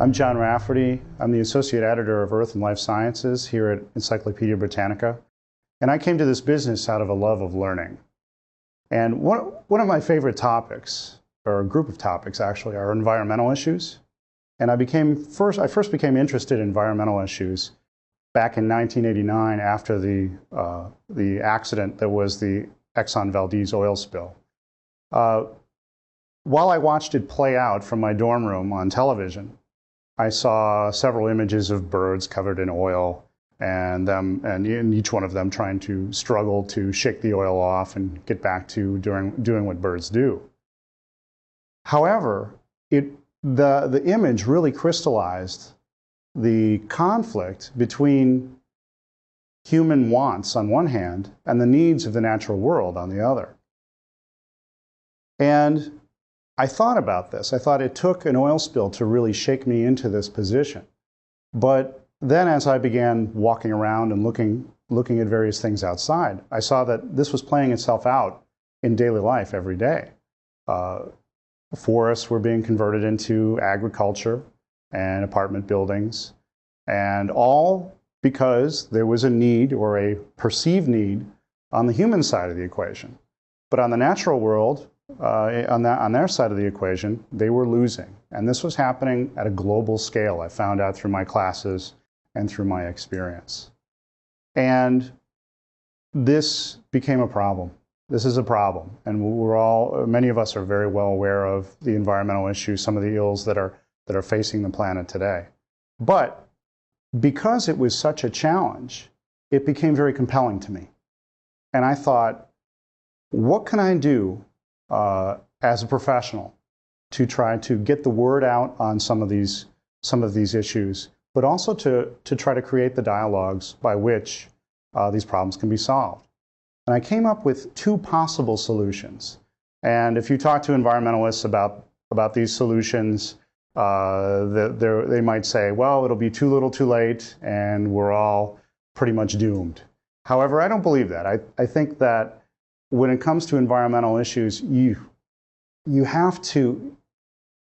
I'm John Rafferty. I'm the Associate Editor of Earth and Life Sciences here at Encyclopedia Britannica. And I came to this business out of a love of learning. And one of my favorite topics, or a group of topics actually, are environmental issues. And I first became interested in environmental issues back in 1989 after the accident that was the Exxon Valdez oil spill. While I watched it play out from my dorm room on television, I saw several images of birds covered in oil and each one of them trying to struggle to shake the oil off and get back to doing what birds do. However, the image really crystallized the conflict between human wants on one hand and the needs of the natural world on the other. And I thought about this. I thought it took an oil spill to really shake me into this position. But then as I began walking around and looking at various things outside, I saw that this was playing itself out in daily life every day. Forests were being converted into agriculture and apartment buildings, and all because there was a need or a perceived need on the human side of the equation. But on the natural world, on their side of the equation, they were losing. And this was happening at a global scale, I found out through my classes and through my experience. And this became a problem. This is a problem. And many of us are very well aware of the environmental issues, some of the ills that are facing the planet today. But because it was such a challenge, it became very compelling to me. And I thought, what can I do as a professional to try to get the word out on some of these issues, but also to try to create the dialogues by which these problems can be solved. And I came up with two possible solutions. And if you talk to environmentalists about these solutions, they might say, well, it'll be too little too late, and we're all pretty much doomed. However, I don't believe that. I think that when it comes to environmental issues, you have to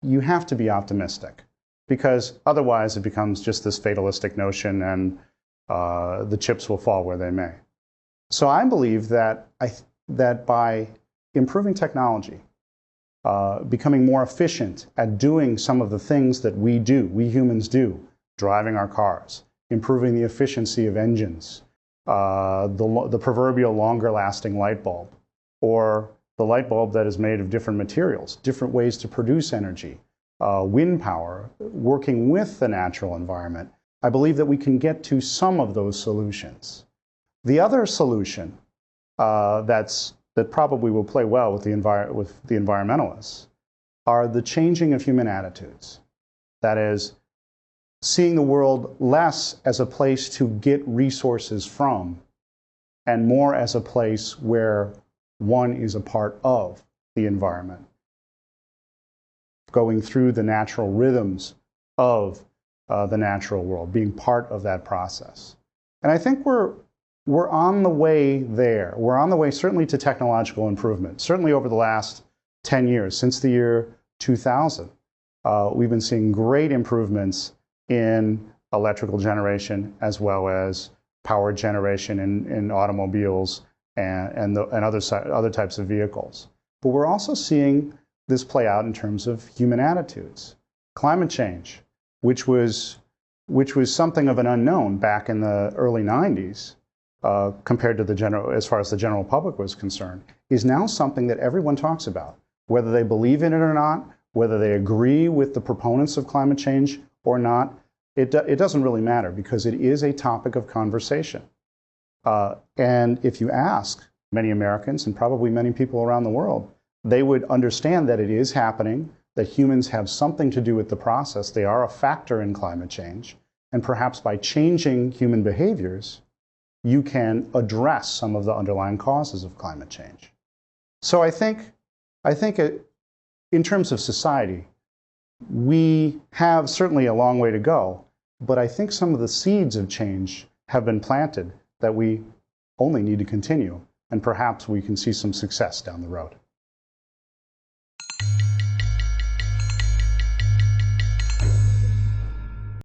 be optimistic, because otherwise it becomes just this fatalistic notion, and the chips will fall where they may. So I believe that by improving technology, becoming more efficient at doing some of the things that we humans do, driving our cars, improving the efficiency of engines, the proverbial longer-lasting light bulb, or the light bulb that is made of different materials, different ways to produce energy, wind power, working with the natural environment. I believe that we can get to some of those solutions. The other solution that probably will play well with the environmentalists are the changing of human attitudes. That is, seeing the world less as a place to get resources from and more as a place where one is a part of the environment, going through the natural rhythms of the natural world, being part of that process. And I think we're on the way there. We're on the way certainly to technological improvement. Certainly over the last 10 years, since the year 2000, we've been seeing great improvements in electrical generation as well as power generation in automobiles and other types of vehicles. But we're also seeing this play out in terms of human attitudes. Climate change, which was something of an unknown back in the early 90s, compared to as far as the general public was concerned, is now something that everyone talks about. Whether they believe in it or not, whether they agree with the proponents of climate change or not, it doesn't really matter, because it is a topic of conversation. And if you ask many Americans, and probably many people around the world, they would understand that it is happening, that humans have something to do with the process. They are a factor in climate change. And perhaps by changing human behaviors, you can address some of the underlying causes of climate change. So I think in terms of society, we have certainly a long way to go, but I think some of the seeds of change have been planted that we only need to continue, and perhaps we can see some success down the road.